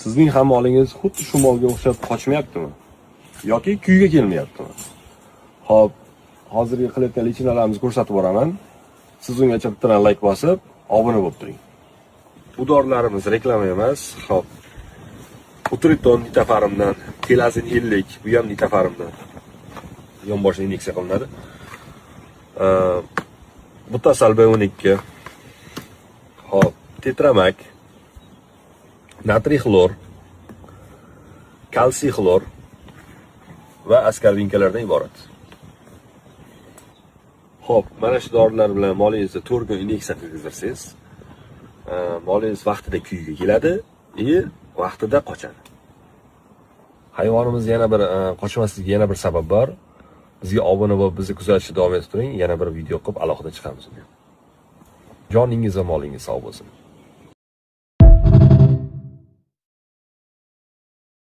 Sizning ham molingiz xuddi shu molga o'xshab qochmayaptimi? Yoki kuyga kelmayaptimi? Xo'p, hozirgi qilayotgan lichinalarimizni ko'rsatib boraman. Siz ungacha bitta like bosib, obuna bo'lib turing. Bu dorilarimiz reklama emas. Xo'p. Utriton nitafarimdan, Telazin 50, bu ham nitafarimdan. Yonboshga inyeksiya qilinadi. Butasal B12. Xo'p, tetramak, natriy xlor, kalsiy xlor va askarvinkalardan iborat. Xo'p, mana shu dorilar bilan molingizni 4 kun inyeksiya qildirsangiz, molingiz vaqtida kuyga keladi, vaqtida qochadi. Hayvonimiz yana bir qochmasligiga yana bir sabab bor. Bizga obuna bo'lib, bizni kuzatishda davom etib turing. Yana bir video qilib alohida chiqamiz. Joningiz va molingiz sog' bo'lsin.